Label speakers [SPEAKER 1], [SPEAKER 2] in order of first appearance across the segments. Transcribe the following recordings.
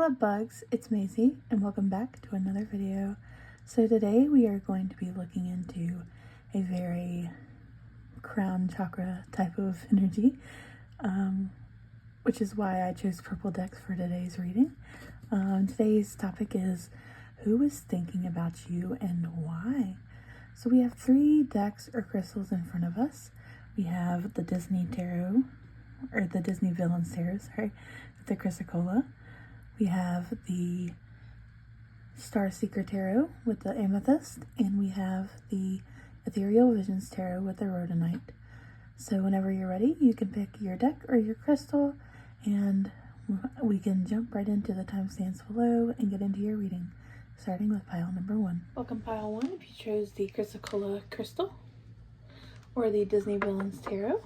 [SPEAKER 1] love bugs, it's Maisie and welcome back to another video. So today we are going to be looking into a very crown chakra type of energy, which is why I chose purple decks for today's reading. Today's topic is who is thinking about you and why. So we have 3 decks or crystals in front of us. We have the Disney Tarot, or the Disney Villains Tarot, sorry, the Chrysocolla. We have the Star Seeker Tarot with the Amethyst, and we have the Ethereal Visions Tarot with the Rhodonite. So whenever you're ready, you can pick your deck or your crystal, and we can jump right into the timestamps below and get into your reading, starting with pile number 1. Welcome pile 1 if you chose the Chrysocolla crystal or the Disney Villains Tarot.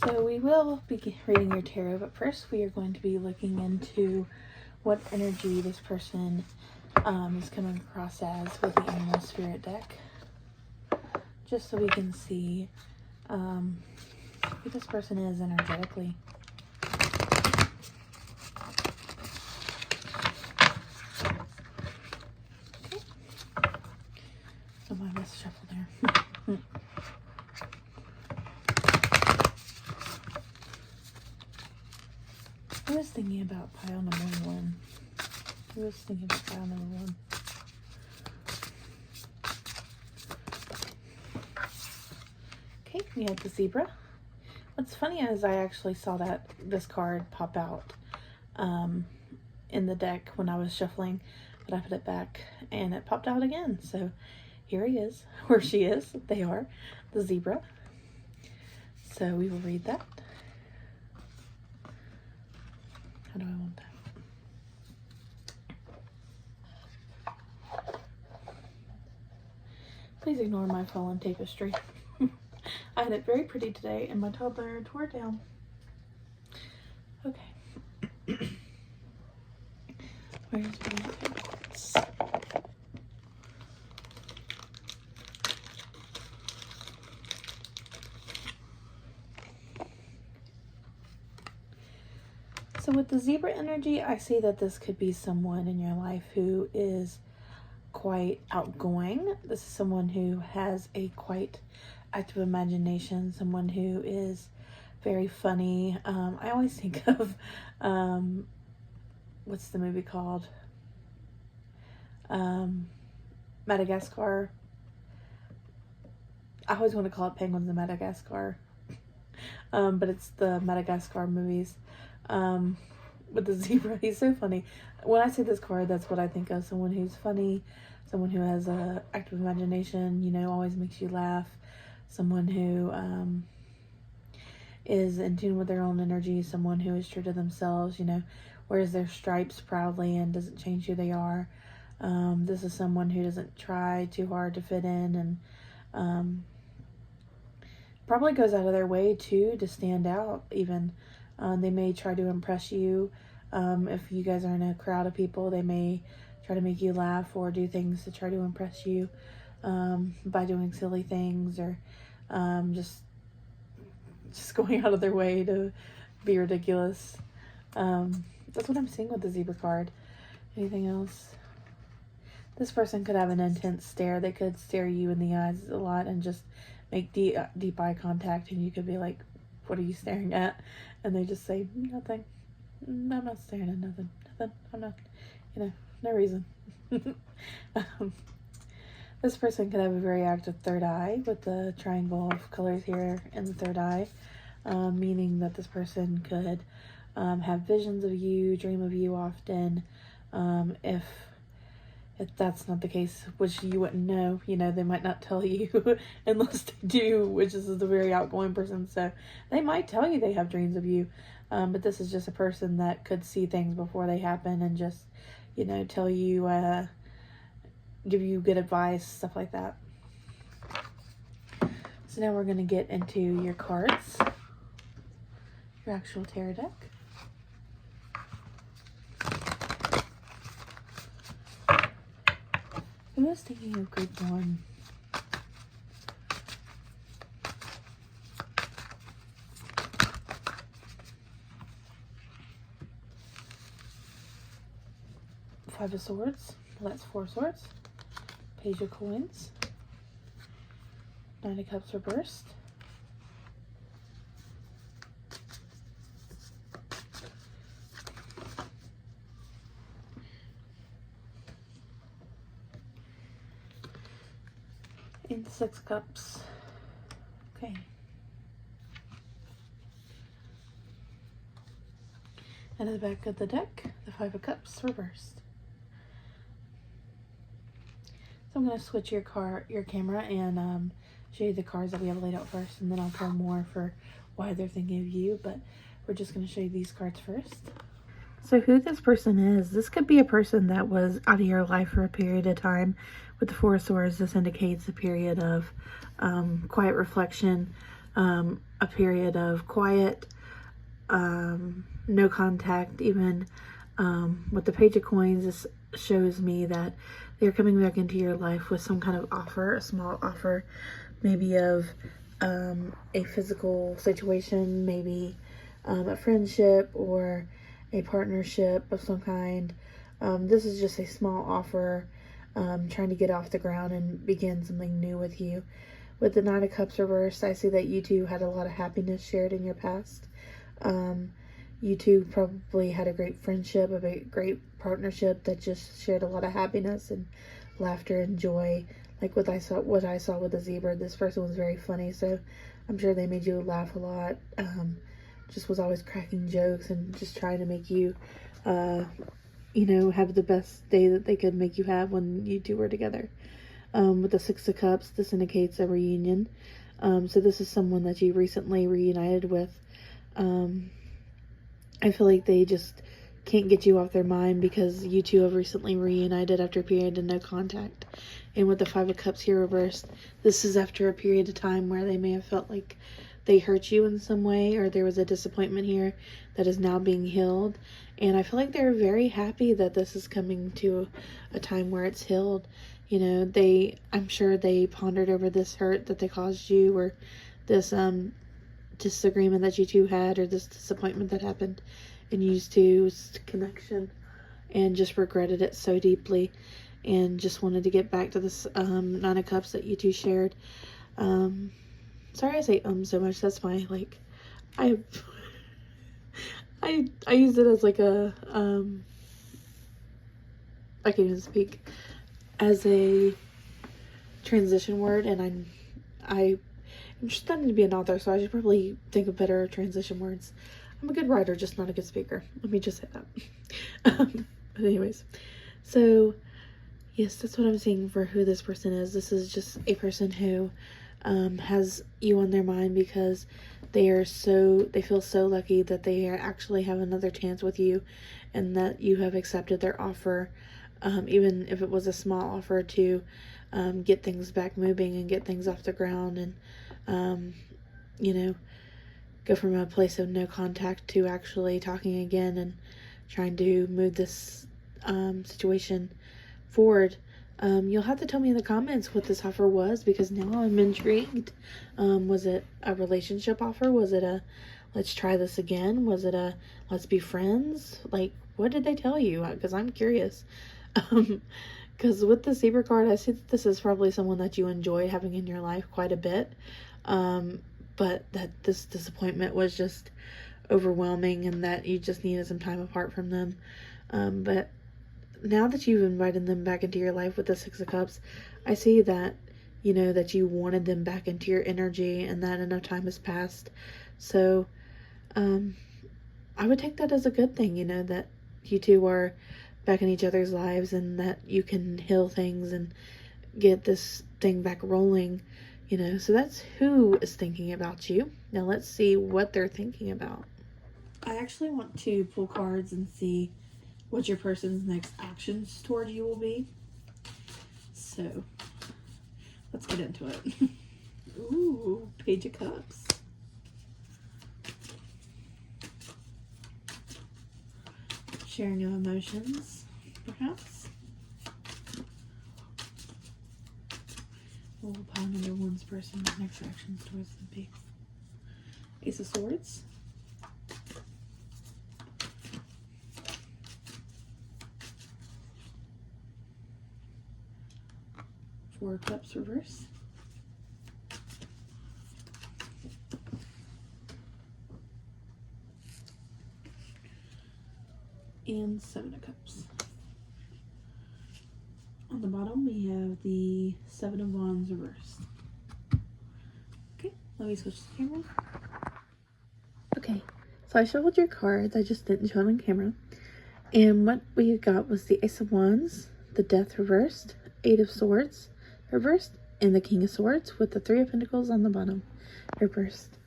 [SPEAKER 1] So we will be reading your tarot, but first we are going to be looking into what energy this person is coming across as with the Animal Spirit deck, just so we can see who this person is energetically. Okay. Oh, I must shuffle there. I was thinking about pile number 1. Okay, we have the zebra. What's funny is I actually saw this card pop out in the deck when I was shuffling, but I put it back and it popped out again. So here he is, or she is, they are, the zebra. So we will read that. How do I want that? Please ignore my fallen tapestry. I had it very pretty today and my toddler tore it down. Okay. Where's my cards? So with the zebra energy, I see that this could be someone in your life who is quite outgoing. This is someone who has a quite active imagination, someone who is very funny. I always think of, what's the movie called? Madagascar. I always want to call it Penguins of Madagascar. But it's the Madagascar movies. With the zebra, he's so funny. When I see this card, that's what I think of. Someone who's funny, someone who has a active imagination, you know, always makes you laugh. Someone who is in tune with their own energy. Someone who is true to themselves, you know, wears their stripes proudly and doesn't change who they are. This is someone who doesn't try too hard to fit in, and probably goes out of their way too to stand out even. They may try to impress you. If you guys are in a crowd of people, they may try to make you laugh or do things to try to impress you by doing silly things, or just going out of their way to be ridiculous. That's what I'm seeing with the zebra card. Anything else? This person could have an intense stare. They could stare you in the eyes a lot and just make deep eye contact, and you could be like, what are you staring at? And they just say, nothing. I'm not staring at nothing. I'm not, you know, no reason. This person could have a very active third eye with the triangle of colors here in the third eye, meaning that this person could have visions of you, dream of you often. If that's not the case, which you wouldn't know, you know, they might not tell you unless they do, which is a very outgoing person. So they might tell you they have dreams of you, but this is just a person that could see things before they happen and just, you know, tell you, give you good advice, stuff like that. So now we're going to get into your cards, your actual tarot deck. Who is thinking of group 1? Five of Swords, well, that's Four Swords. Page of Coins. Nine of Cups reversed. And Six of Cups. Okay. And at the back of the deck, the Five of Cups reversed. So I'm going to switch your camera and show you the cards that we have laid out first, and then I'll pull more for why they're thinking of you, but we're just going to show you these cards first. So who this person is, this could be a person that was out of your life for a period of time. With the Four of Swords, this indicates a period of quiet reflection, a period of quiet, no contact. Even with the Page of Coins, this shows me that they're coming back into your life with some kind of offer, a small offer, maybe of a physical situation, maybe a friendship or a partnership of some kind. This is just a small offer, trying to get off the ground and begin something new with you. With the Nine of Cups reversed, I see that you two had a lot of happiness shared in your past. You two probably had a great friendship, a great partnership that just shared a lot of happiness and laughter and joy. Like what I saw with the zebra, this person was very funny, so I'm sure they made you laugh a lot. Just was always cracking jokes and just trying to make you, you know, have the best day that they could make you have when you two were together. With the Six of Cups, this indicates a reunion. So this is someone that you recently reunited with. I feel like they just can't get you off their mind because you two have recently reunited after a period of no contact. And with the Five of Cups here reversed, this is after a period of time where they may have felt like they hurt you in some way, or there was a disappointment here that is now being healed. And I feel like they're very happy that this is coming to a time where it's healed. You know, I'm sure they pondered over this hurt that they caused you, or this disagreement that you two had, or this disappointment that happened in you two's connection, and just regretted it so deeply and just wanted to get back to this Nine of Cups that you two shared. Sorry I say so much. That's my, like, I use it as like a I can't even speak, as a transition word, and I'm studying to be an author, so I should probably think of better transition words. I'm a good writer, just not a good speaker. Let me just say that. But anyways, so yes, that's what I'm seeing for who this person is. This is just a person who has you on their mind because they feel so lucky that they actually have another chance with you, and that you have accepted their offer, even if it was a small offer, to get things back moving and get things off the ground, and you know, go from a place of no contact to actually talking again and trying to move this situation forward. You'll have to tell me in the comments what this offer was, because now I'm intrigued. Was it a relationship offer? Was it a let's try this again? Was it a let's be friends? Like, what did they tell you? Because I'm curious. Because with the zebra card, I see that this is probably someone that you enjoy having in your life quite a bit. But that this disappointment was just overwhelming and that you just needed some time apart from them. But now that you've invited them back into your life with the Six of Cups, I see that, you know, that you wanted them back into your energy and that enough time has passed. So, I would take that as a good thing, you know, that you two are back in each other's lives and that you can heal things and get this thing back rolling, you know. So that's who is thinking about you. Now let's see what they're thinking about. I actually want to pull cards and see what your person's next actions towards you will be. So let's get into it. Ooh, Page of Cups. Sharing your emotions, perhaps. What will pile number one's person's next actions towards them be? Ace of Swords. Four of Cups reverse. And Seven of Cups. On the bottom, we have the Seven of Wands reversed. Okay, let me switch the camera. Okay, so I shuffled your cards. I just didn't show them on camera. And what we got was the Ace of Wands, the Death reversed, Eight of Swords reversed, and the King of Swords with the Three of Pentacles on the bottom reversed.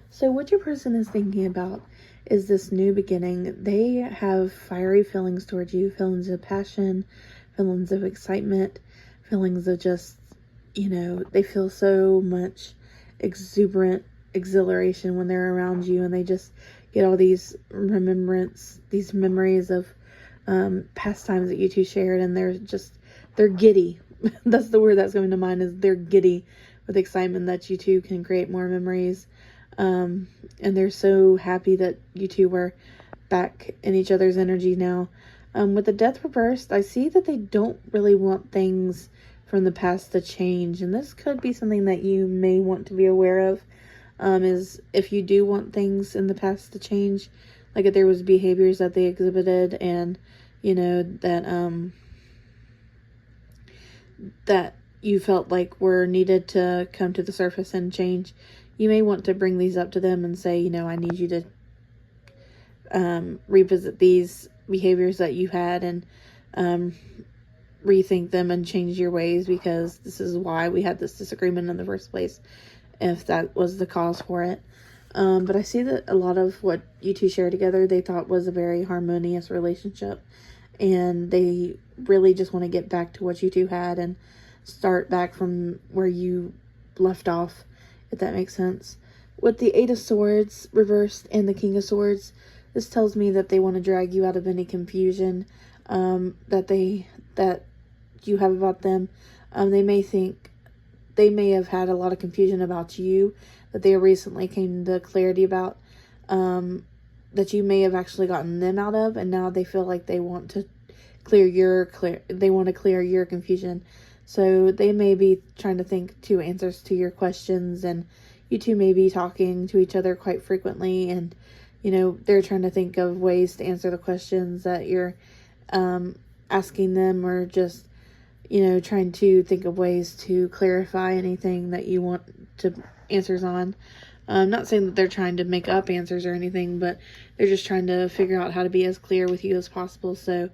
[SPEAKER 1] So what your person is thinking about is this new beginning. They have fiery feelings towards you, feelings of passion, feelings of excitement, feelings of just, you know, they feel so much exuberant exhilaration when they're around you, and they just get all these these memories of past times that you two shared, and they're giddy. That's the word that's coming to mind, is they're giddy with excitement that you two can create more memories. And they're so happy that you two were back in each other's energy now. With the Death reversed, I see that they don't really want things from the past to change. And this could be something that you may want to be aware of, is if you do want things in the past to change, like if there was behaviors that they exhibited and, you know, that you felt like were needed to come to the surface and change, you may want to bring these up to them and say, you know, I need you to revisit these behaviors that you had and rethink them and change your ways, because this is why we had this disagreement in the first place, if that was the cause for it. But I see that a lot of what you two share together, they thought was a very harmonious relationship, and they really just want to get back to what you two had and start back from where you left off, if that makes sense. With the Eight of Swords reversed and the King of Swords, this tells me that they want to drag you out of any confusion that you have about them. They may have had a lot of confusion about you that they recently came to clarity about, that you may have actually gotten them out of, and now they feel like they want to clear your confusion. So they may be trying to think to answers to your questions, and you two may be talking to each other quite frequently, and, you know, they're trying to think of ways to answer the questions that you're asking them, or just, you know, trying to think of ways to clarify anything that you want to answers on. I'm not saying that they're trying to make up answers or anything, but they're just trying to figure out how to be as clear with you as possible, so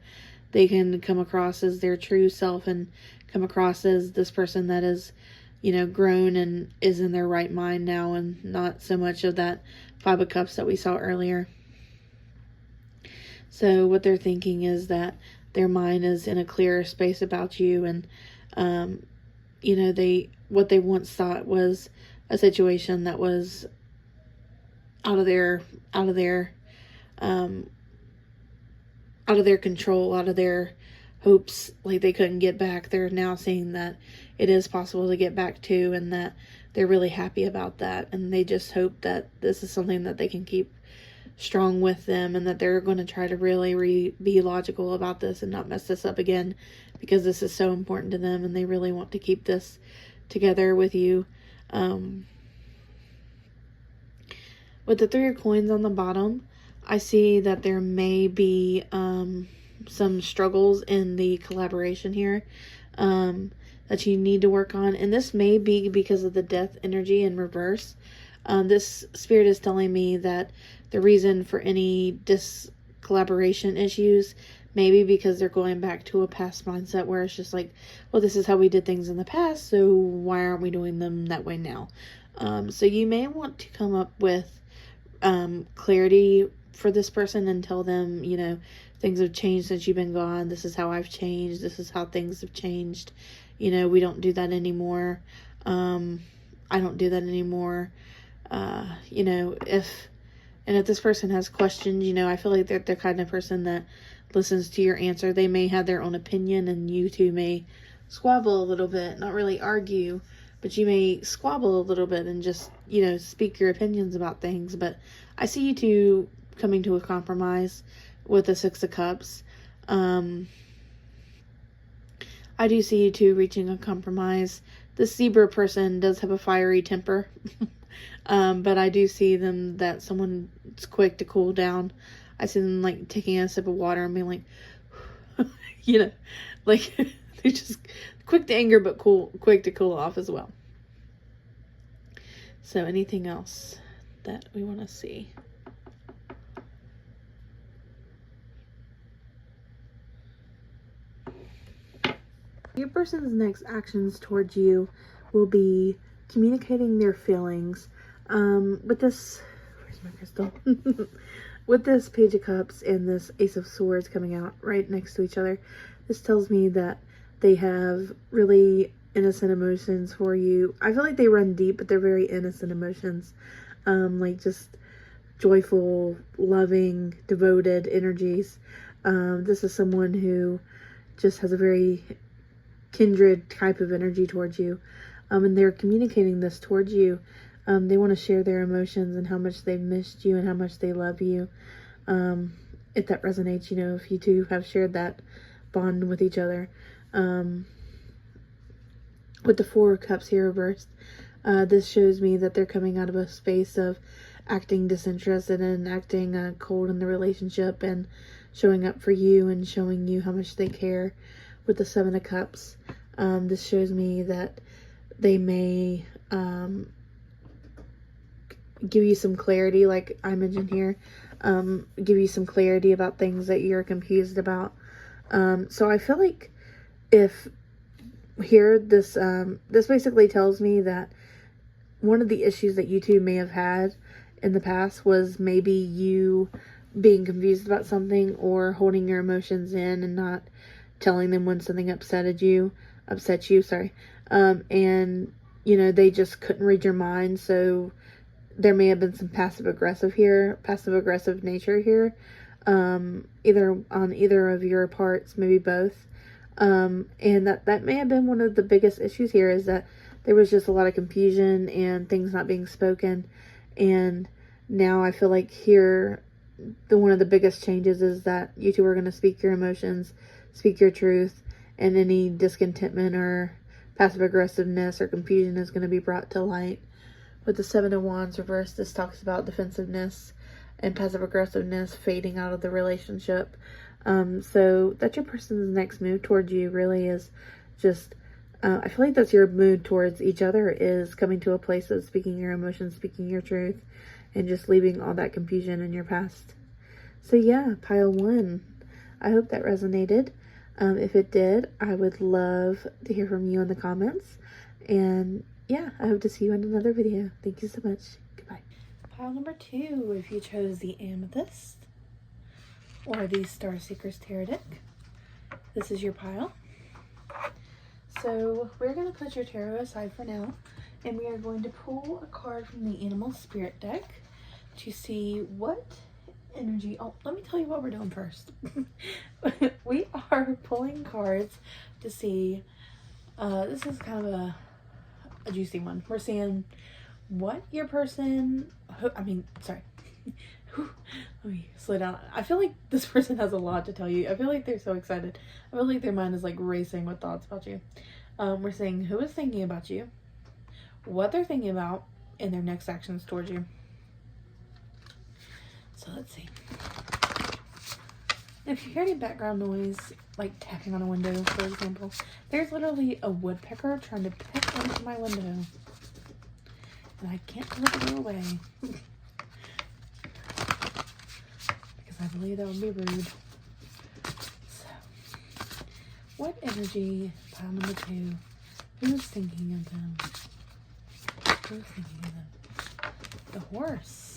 [SPEAKER 1] they can come across as their true self and come across as this person that is, you know, grown and is in their right mind now, and not so much of that Five of Cups that we saw earlier. So what they're thinking is that their mind is in a clearer space about you, and you know, what they once thought was a situation that was out of their control, out of their hopes, like they couldn't get back. They're now seeing that it is possible to get back to, and that they're really happy about that, and they just hope that this is something that they can keep strong with them, and that they're going to try to really be logical about this and not mess this up again, because this is so important to them, and they really want to keep this together with you. With the Three of Coins on the bottom, I see that there may be some struggles in the collaboration here that you need to work on, and this may be because of the Death energy in reverse. This spirit is telling me that the reason for any collaboration issues may be because they're going back to a past mindset where it's just like, well, this is how we did things in the past, so why aren't we doing them that way now? So you may want to come up with clarity for this person and tell them, you know, things have changed since you've been gone. This is how I've changed. This is how things have changed. You know, we don't do that anymore. I don't do that anymore. You know, if this person has questions, you know, I feel like they're the kind of person that listens to your answer. They may have their own opinion, and you two may squabble a little bit, not really argue, but you may squabble a little bit and just, you know, speak your opinions about things. But I see you two coming to a compromise with the Six of Cups. I do see you two reaching a compromise. The zebra person does have a fiery temper. But I do see them that someone's quick to cool down. I see them like taking a sip of water and being like, you know, like they're just quick to anger, but quick to cool off as well. So anything else that we want to see? Your person's next actions towards you will be communicating their feelings. With this, where's my crystal? With this Page of Cups and this Ace of Swords coming out right next to each other, this tells me that they have really innocent emotions for you. I feel like they run deep, but they're very innocent emotions. Like just joyful, loving, devoted energies. This is someone who just has a very kindred type of energy towards you. And they're communicating this towards you. They want to share their emotions and how much they've missed you and how much they love you. If that resonates, you know, if you two have shared that bond with each other. With the Four of Cups here reversed, this shows me that they're coming out of a space of acting disinterested and acting cold in the relationship and showing up for you and showing you how much they care. With the Seven of Cups, this shows me that they may give you some clarity, like I mentioned here, give you some clarity about things that you're confused about. So I feel like if here, this basically tells me that one of the issues that you two may have had in the past was maybe you being confused about something or holding your emotions in and not telling them when something upset you, and you know, they just couldn't read your mind, so there may have been some passive aggressive nature here, either on either of your parts, maybe both, and that may have been one of the biggest issues here, is that there was just a lot of confusion and things not being spoken. And now I feel like here, one of the biggest changes is that you two are going to speak your emotions, speak your truth, and any discontentment or passive aggressiveness or confusion is going to be brought to light. With the Seven of Wands reversed, this talks about defensiveness and passive aggressiveness fading out of the relationship. So that's your person's next move towards you, really, is just, I feel like that's your mood towards each other, is coming to a place of speaking your emotions, speaking your truth, and just leaving all that confusion in your past. So yeah, pile one. I hope that resonated. If it did, I would love to hear from you in the comments. And yeah, I hope to see you in another video. Thank you so much. Goodbye. Pile number 2, if you chose the Amethyst or the Star Seekers Tarot deck, this is your pile. So we're going to put your tarot aside for now, and we are going to pull a card from the Animal Spirit deck to see what energy. Oh, let me tell you what we're doing first. We are pulling cards to see, this is kind of a juicy one. We're seeing what your person, let me slow down. I feel like this person has a lot to tell you. I feel like they're so excited. I feel like their mind is like racing with thoughts about you. We're saying who is thinking about you, what they're thinking about, and their next actions towards you. So let's see. If you hear any background noise, like tapping on a window, for example, there's literally a woodpecker trying to peck into my window. And I can't let it go away. Because I believe that would be rude. So, what energy, pile number 2, who's thinking of them? Who's thinking of them? The horse.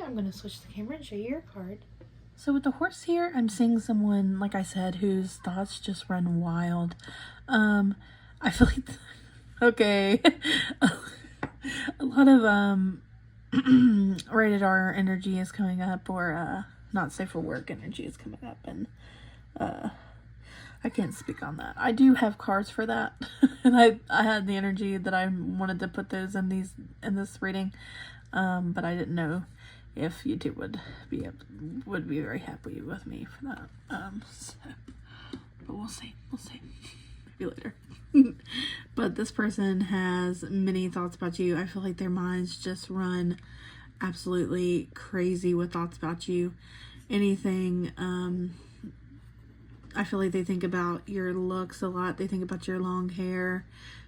[SPEAKER 1] I'm going to switch the camera and show you your card. So with the horse here, I'm seeing someone, like I said, whose thoughts just run wild. I feel like, okay, a lot of rated R energy is coming up, or not safe for work energy is coming up, and I I can't speak on that. I do have cards for that, and I had the energy that I wanted to put those in this reading, but I didn't know if YouTube would be very happy with me for that. So, but we'll see. Maybe later. But this person has many thoughts about you. I feel like their minds just run absolutely crazy with thoughts about you. Anything, I feel like they think about your looks a lot. They think about your long hair.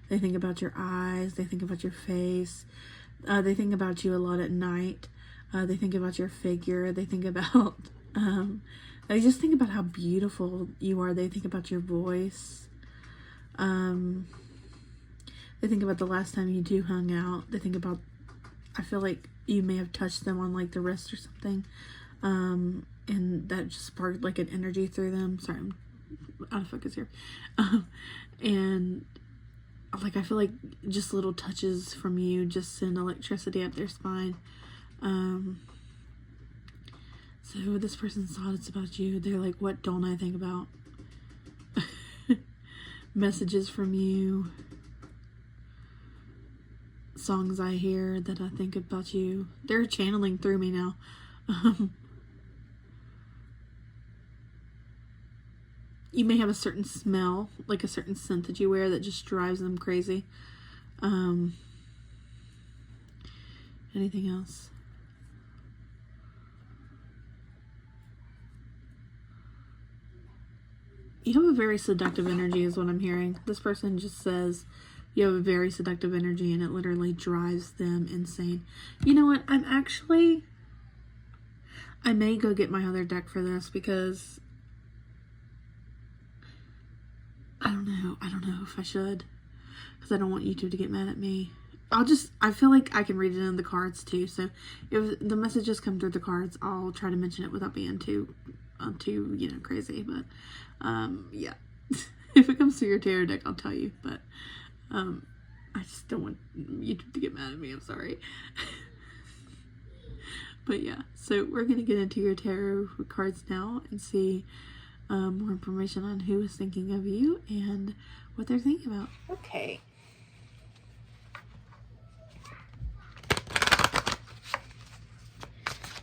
[SPEAKER 1] They think about your eyes. They think about your face. They think about you a lot at night. They think about your figure. They think about, they just think about how beautiful you are. They think about your voice. They think about the last time you two hung out. They think about, I feel like you may have touched them on like the wrist or something. And that just sparked like an energy through them. Sorry, I'm out of focus here. And like, I feel like just little touches from you just send electricity up their spine. So this person's thoughts about you, they're like, what don't I think about? Messages from you, songs I hear that I think about you. They're channeling through me now. You may have a certain smell, like a certain scent that you wear that just drives them crazy. Anything else? You have a very seductive energy is what I'm hearing. This person just says you have a very seductive energy and it literally drives them insane. You know what? I may go get my other deck for this because I don't know if I should, because I don't want YouTube to get mad at me. I feel like I can read it in the cards too. So if the messages come through the cards, I'll try to mention it without being too crazy. But yeah, if it comes to your tarot deck, I'll tell you. But I just don't want YouTube to get mad at me. I'm sorry. But yeah, so we're gonna get into your tarot cards now and see more information on who is thinking of you and what they're thinking about. Okay.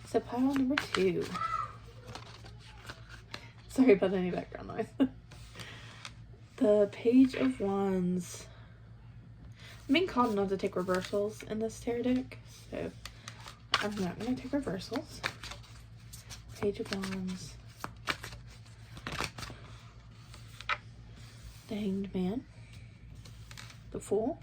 [SPEAKER 1] So pile number 2. Sorry about any background noise. The Page of Wands. I'm being called not to take reversals in this tarot deck, so I'm not going to take reversals. Page of Wands. The Hanged Man. The Fool.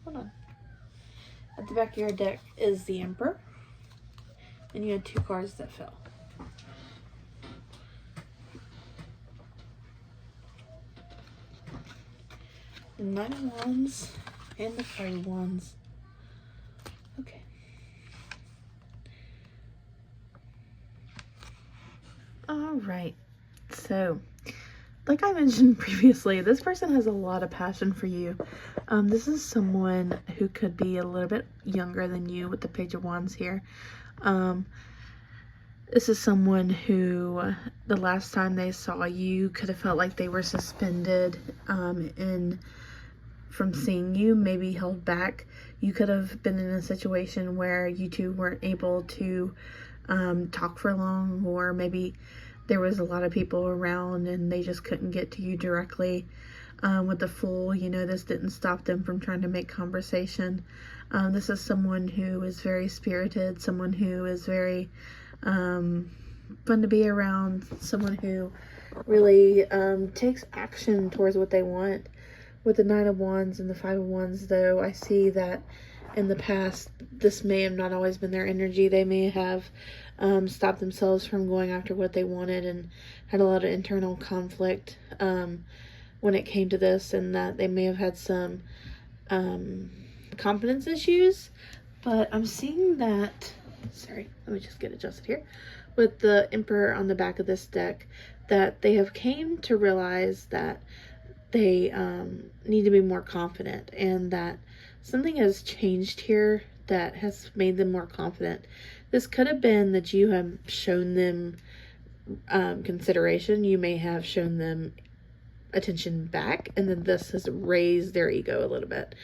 [SPEAKER 1] Hold on. At the back of your deck is the Emperor. And you had 2 cards that fell. The Knight of Wands and the Five of Wands. Okay. Alright. So, like I mentioned previously, this person has a lot of passion for you. This is someone who could be a little bit younger than you with the Page of Wands here. This is someone who the last time they saw you could have felt like they were suspended from seeing you, maybe held back. You could have been in a situation where you two weren't able to talk for long, or maybe there was a lot of people around and they just couldn't get to you directly. With the Fool, this didn't stop them from trying to make conversation. This is someone who is very spirited, someone who is very fun to be around, someone who really takes action towards what they want. With the Nine of Wands and the Five of Wands, though, I see that in the past, this may have not always been their energy. They may have stopped themselves from going after what they wanted and had a lot of internal conflict when it came to this, and that they may have had some confidence issues. But I'm seeing that, sorry, let me just get adjusted here.
[SPEAKER 2] with the Emperor on the back of this deck, that they have came to realize that they need to be more confident, and that something has changed here that has made them more confident. This could have been that you have shown them consideration. You may have shown them attention back, and then this has raised their ego a little bit.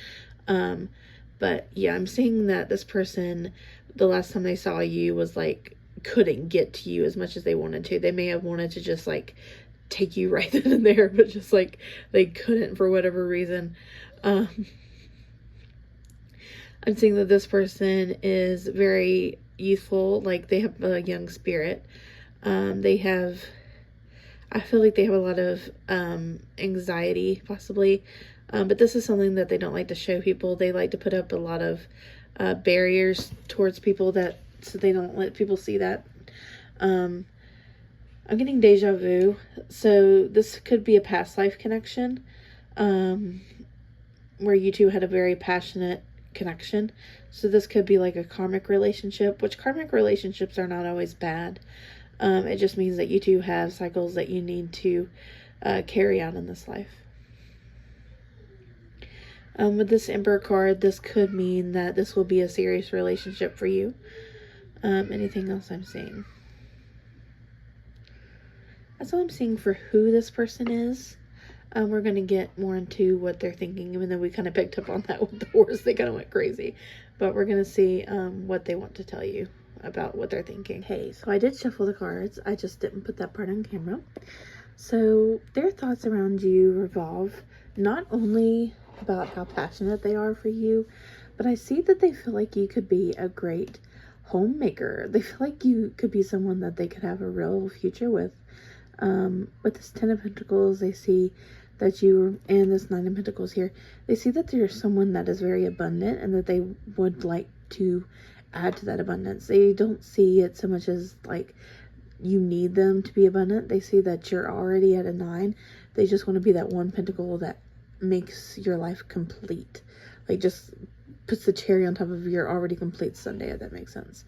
[SPEAKER 2] But yeah, I'm seeing that this person, the last time they saw you was like, couldn't get to you as much as they wanted to. They may have wanted to just like take you right then and there, but just like they couldn't for whatever reason. I'm seeing that this person is very youthful, like they have a young spirit. I feel like they have a lot of anxiety, possibly. But this is something that they don't like to show people. They like to put up a lot of barriers towards people, that so they don't let people see that. I'm getting deja vu. So this could be a past life connection, where you two had a very passionate connection. So this could be like a karmic relationship, which karmic relationships are not always bad. It just means that you two have cycles that you need to carry out in this life. With this Emperor card, this could mean that this will be a serious relationship for you. Anything else I'm seeing? That's all I'm seeing for who this person is. We're going to get more into what they're thinking, even though we kind of picked up on that with the horse. They kind of went crazy. But we're going to see what they want to tell you about what they're thinking. Hey, so I did shuffle the cards. I just didn't put that part on camera. So their thoughts around you revolve not only about how passionate they are for you, but I see that they feel like you could be a great homemaker. They feel like you could be someone that they could have a real future with. With this 10 of Pentacles, they see that you, and this 9 of Pentacles here, they see that you're someone that is very abundant and that they would like to add to that abundance. They don't see it so much as like you need them to be abundant. They see that you're already at a 9. They just want to be that one pentacle that makes your life complete, like just puts the cherry on top of your already complete sundae, if that makes sense.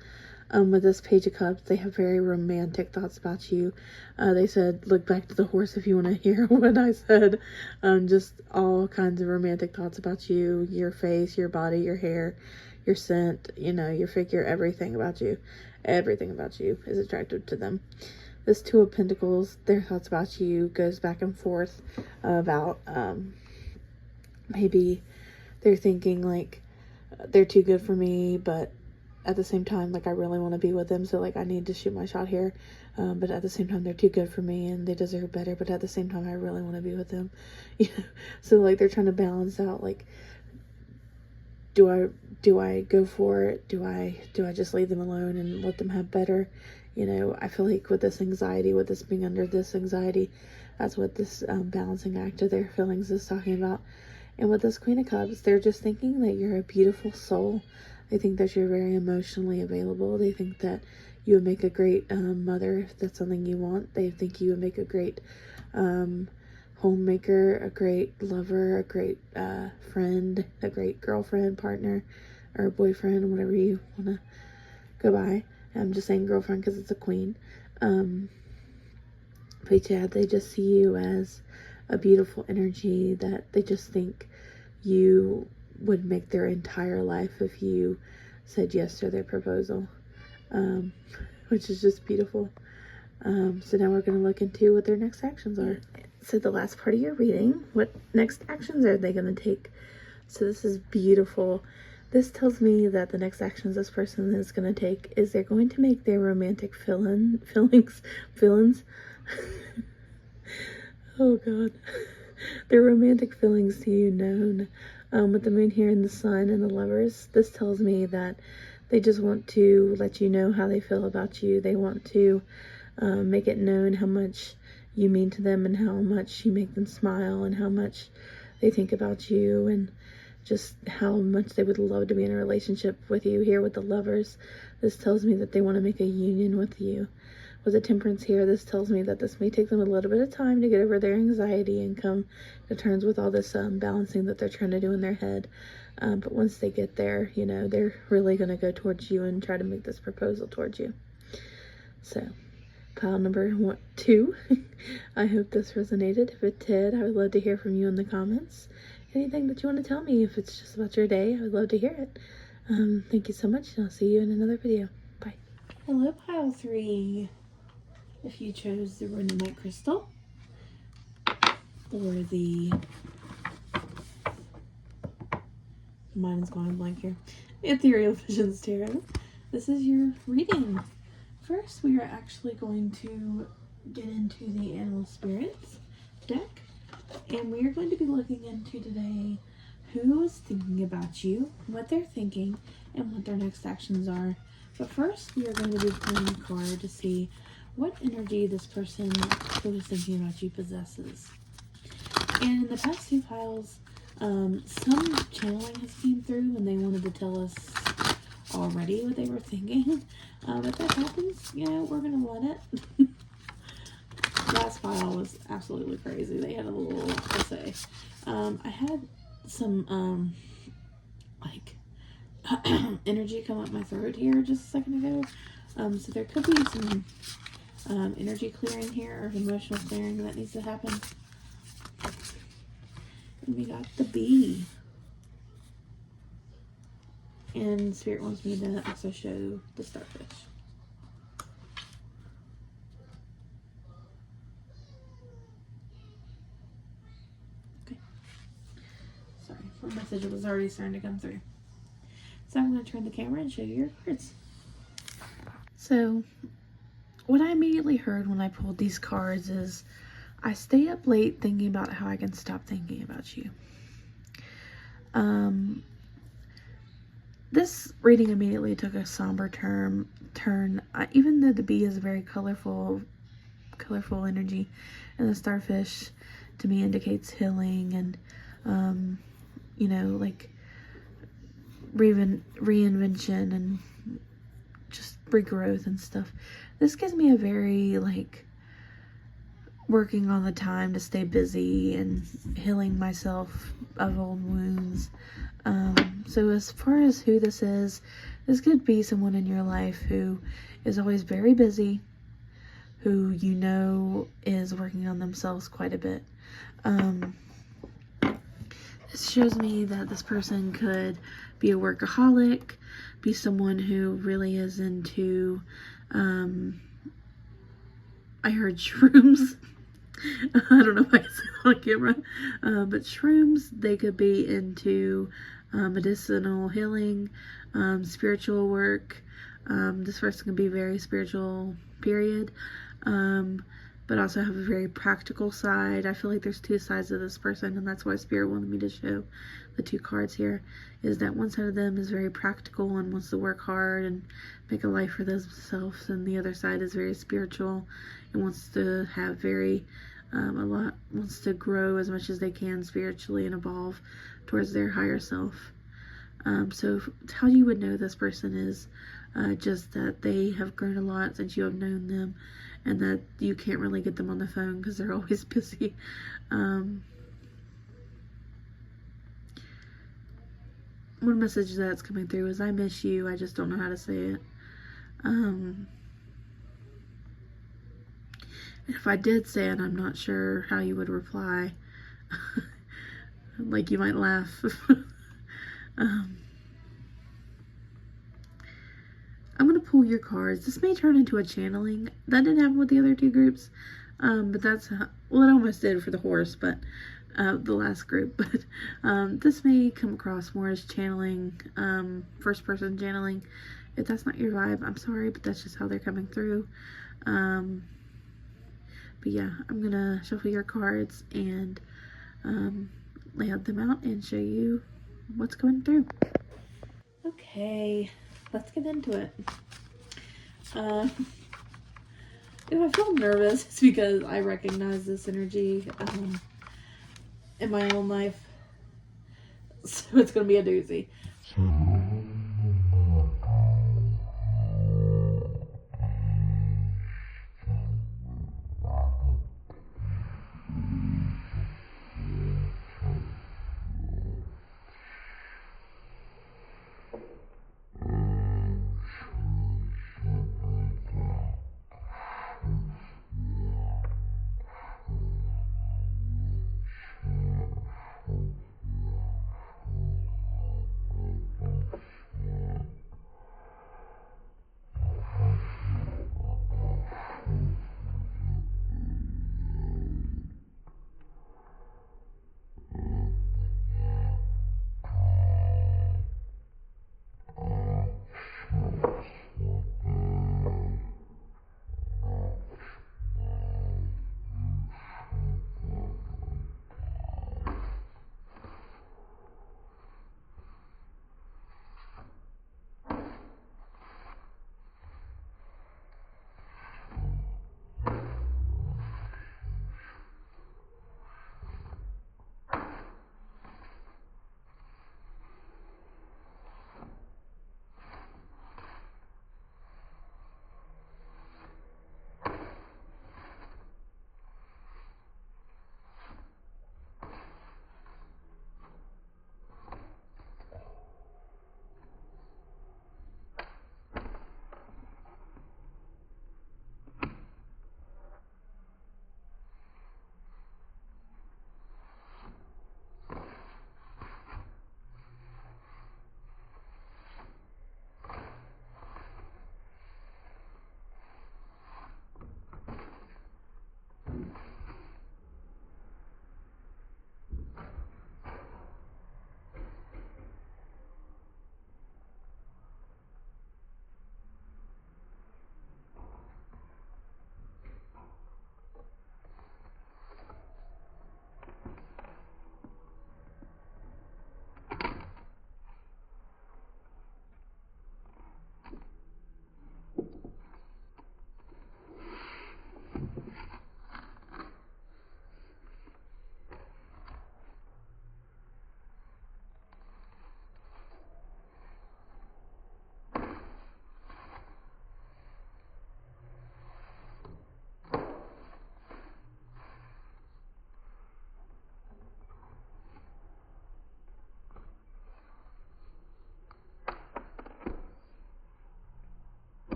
[SPEAKER 2] With this Page of Cups, they have very romantic thoughts about you. They said, look back to the horse if you want to hear what I said. Just all kinds of romantic thoughts about you, your face, your body, your hair, your scent, you know, your figure, everything about you is attractive to them. This 2 of Pentacles, their thoughts about you goes back and forth about maybe they're thinking like they're too good for me, but at the same time, like I really want to be with them, so like I need to shoot my shot here. But at the same time, they're too good for me and they deserve better, but at the same time, I really want to be with them. You know? So like they're trying to balance out, like, do I go for it? Do I just leave them alone and let them have better? You know, I feel like with this anxiety, with this being under this anxiety, that's what this balancing act of their feelings is talking about. And with this Queen of Cups, they're just thinking that you're a beautiful soul. They think that you're very emotionally available. They think that you would make a great mother if that's something you want. They think you would make a great homemaker, a great lover, a great friend, a great girlfriend, partner, or boyfriend, whatever you want to go by. I'm just saying girlfriend because it's a queen. But yeah, they just see you as a beautiful energy that they just think you would make their entire life if you said yes to their proposal, which is just beautiful. So now we're going to look into what their next actions are. So the last part of your reading, what next actions are they going to take? So this is beautiful. This tells me that the next actions this person is going to take is they're going to make their romantic feelings oh god, their romantic feelings to you known. With the moon here and the sun and the lovers, this tells me that they just want to let you know how they feel about you. They want to make it known how much you mean to them and how much you make them smile and how much they think about you and just how much they would love to be in a relationship with you. Here with the lovers, this tells me that they want to make a union with you. With the Temperance here, this tells me that this may take them a little bit of time to get over their anxiety and come to terms with all this balancing that they're trying to do in their head. But once they get there, you know, they're really going to go towards you and try to make this proposal towards you. So, pile number 2. I hope this resonated. If it did, I would love to hear from you in the comments. Anything that you want to tell me, if it's just about your day, I would love to hear it. Thank you so much, and I'll see you in another video. Bye. Hello, pile 3. If you chose the Rhodonite crystal or the, mine is going blank here, the Ethereal Visions Tarot, this is your reading. First, we are actually going to get into the Animal Spirits deck, and we are going to be looking into today who is thinking about you, what they're thinking, and what their next actions are. But first, we are going to be pulling a card to see what energy this person who is thinking about you possesses. And in the past 2 piles, some channeling has came through and they wanted to tell us already what they were thinking. If that happens, you know, we're going to let it. Last pile was absolutely crazy. They had a little lot to say. I had some, like, energy come up my throat here just a second ago. So there could be some energy clearing here, or emotional clearing that needs to happen. And we got the bee. And Spirit wants me to also show the starfish. Okay. Sorry, my message was already starting to come through. So I'm going to turn the camera and show you your cards. So, what I immediately heard when I pulled these cards is, I stay up late thinking about how I can stop thinking about you. This reading immediately took a somber turn. Even though the bee is a very colorful energy, and the starfish to me indicates healing and, you know, like reinvention and just regrowth and stuff. This gives me a very, like, working on the time to stay busy and healing myself of old wounds. So as far as who this could be someone in your life who is always very busy, who you know is working on themselves quite a bit. This shows me that this person could be a workaholic, be someone who really is into, I heard shrooms. I don't know if I can say that on camera, but shrooms, they could be into medicinal healing, spiritual work. This person can be very spiritual, period, but also have a very practical side. I feel like there's 2 sides of this person, and that's why Spirit wanted me to show the 2 cards here, is that one side of them is very practical and wants to work hard and make a life for themselves, and the other side is very spiritual and wants to have wants to grow as much as they can spiritually and evolve towards their higher self. So how you would know this person is just that they have grown a lot since you have known them, and that you can't really get them on the phone because they're always busy. One message that's coming through is, I miss you, I just don't know how to say it. If I did say it, I'm not sure how you would reply. Like, you might laugh. I'm going to pull your cards. This may turn into a channeling. That didn't happen with the other 2 groups. But that's how, well, it almost did for the horse, but the last group. But this may come across more as channeling, first person channeling. If that's not your vibe, I'm sorry, but that's just how they're coming through. But yeah, I'm going to shuffle your cards and lay them out and show you what's going through. Okay, let's get into it. If I feel nervous, it's because I recognize this energy in my own life. So it's going to be a doozy.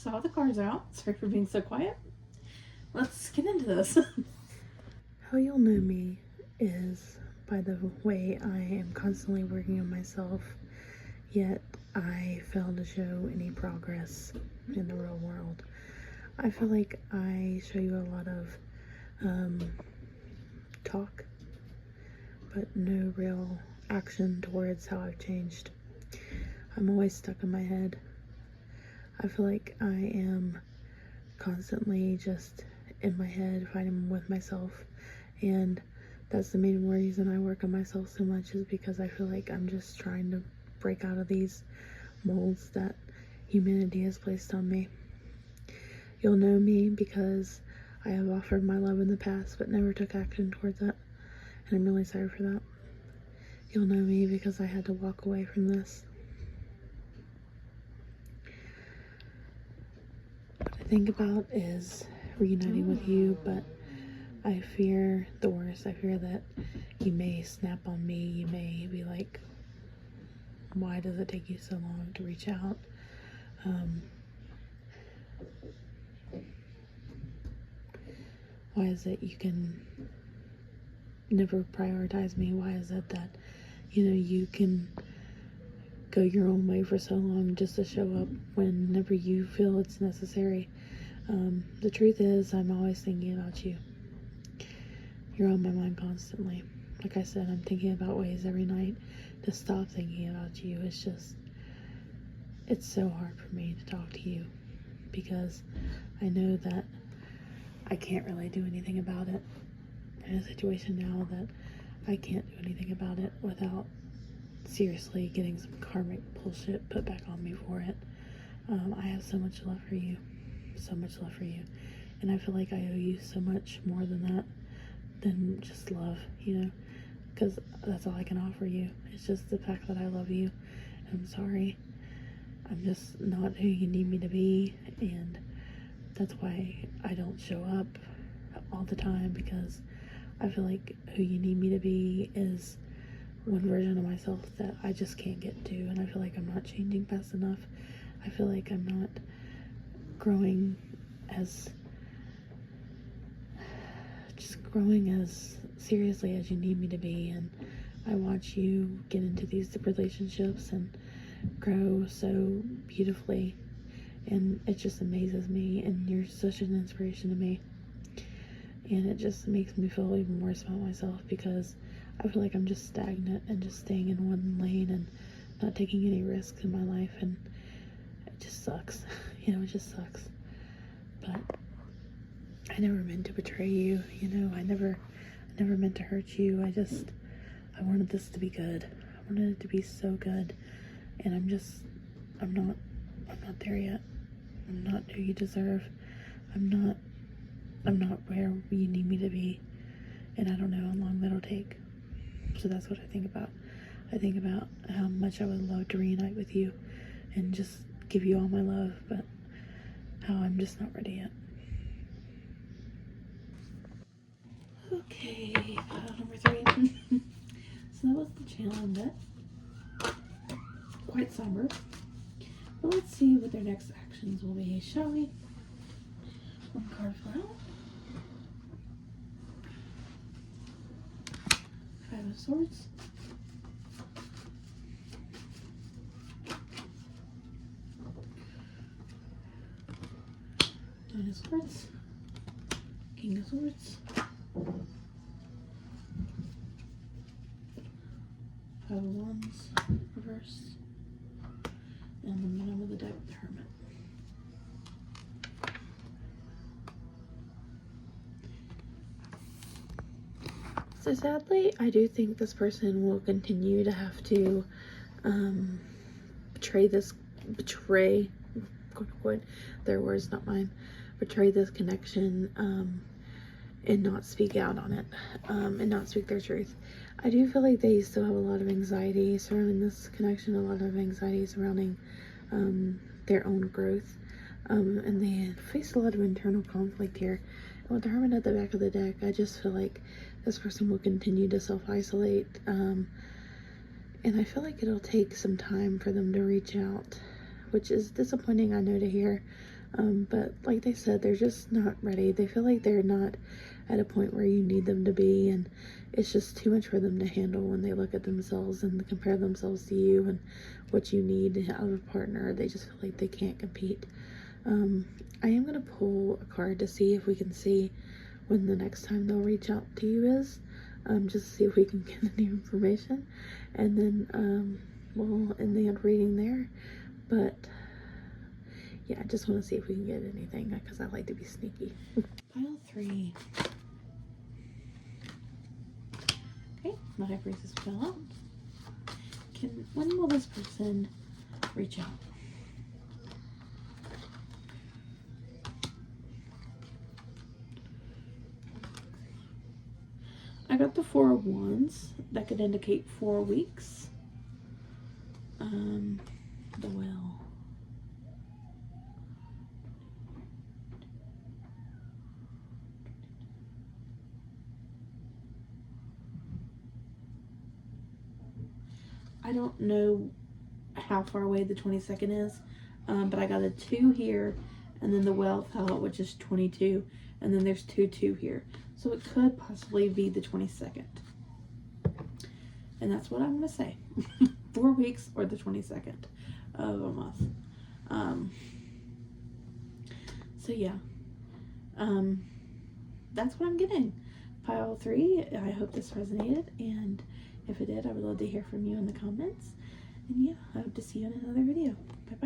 [SPEAKER 1] saw the cards out. Sorry for being so quiet. Let's get into this.
[SPEAKER 2] How you'll know me is by the way I am constantly working on myself, yet I fail to show any progress in the real world. I feel like I show you a lot of talk, but no real action towards how I've changed. I'm always stuck in my head. I feel like I am constantly just in my head fighting with myself, and that's the main reason I work on myself so much, is because I feel like I'm just trying to break out of these molds that humanity has placed on me. You'll know me because I have offered my love in the past but never took action towards it, and I'm really sorry for that. You'll know me because I had to walk away from this. What I think about is reuniting with you, but I fear the worst. I fear that you may snap on me. You may be like, why does it take you so long to reach out? Why is it you can never prioritize me? Why is it that, you can go your own way for so long just to show up whenever you feel it's necessary? The truth is, I'm always thinking about you. You're on my mind constantly. Like I said, I'm thinking about ways every night to stop thinking about you. It's so hard for me to talk to you because I know that I can't really do anything about it. I'm in a situation now that I can't do anything about it without seriously getting some karmic bullshit put back on me for it. I have so much love for you. So much love for you. And I feel like I owe you so much more than that, than just love, because that's all I can offer you. It's just the fact that I love you. I'm sorry. I'm just not who you need me to be, and that's why I don't show up all the time, because I feel like who you need me to be is one version of myself that I just can't get to, and I feel like I'm not changing fast enough. I feel like I'm not growing as seriously as you need me to be, and I watch you get into these relationships and grow so beautifully, and it just amazes me, and you're such an inspiration to me, and it just makes me feel even worse about myself because I feel like I'm just stagnant and just staying in one lane and not taking any risks in my life, and it just sucks. It just sucks. But I never meant to betray you, I never meant to hurt you. I wanted this to be good. I wanted it to be so good, and I'm not there yet. I'm not who you deserve. I'm not where you need me to be, and I don't know how long that'll take. So that's what I think about. I think about how much I would love to reunite with you and just give you all my love, but how I'm just not ready yet. Okay, pile number 3. So that was the channel bit. Quite somber. But let's see what their next actions will be, shall we? One card fell out. 5 of Swords. Nine of Swords. King of Swords. 5 of Wands, reverse. And the bottom of the deck, the Hermit. So sadly, I do think this person will continue to have to betray, quote unquote, their words, not mine, betray this connection, and not speak out on it, and not speak their truth. I do feel like they still have a lot of anxiety surrounding this connection, a lot of anxiety surrounding their own growth, and they face a lot of internal conflict here. And with the Hermit at the back of the deck, I just feel like this person will continue to self-isolate, and I feel like it'll take some time for them to reach out, which is disappointing, I know, to hear, But like they said, they're just not ready. They feel like they're not at a point where you need them to be, and it's just too much for them to handle when they look at themselves and compare themselves to you and what you need out of a partner. They just feel like they can't compete. I am going to pull a card to see if we can see when the next time they'll reach out to you is, just to see if we can get any information, and then we'll end the end reading there. But yeah, I just want to see if we can get anything, because I like to be sneaky. Pile 3. Okay, my high priestess fell out. When will this person reach out? I got the 4 of Wands. That could indicate 4 weeks. The Well. I don't know how far away the 22nd is, but I got a 2 here, and then the Well fell out, which is 22, and then there's 2 here. So it could possibly be the 22nd. And that's what I'm going to say. 4 weeks or the 22nd of a month. So yeah. That's what I'm getting. Pile 3, I hope this resonated, and if it did, I would love to hear from you in the comments. And yeah, I hope to see you in another video. Bye bye.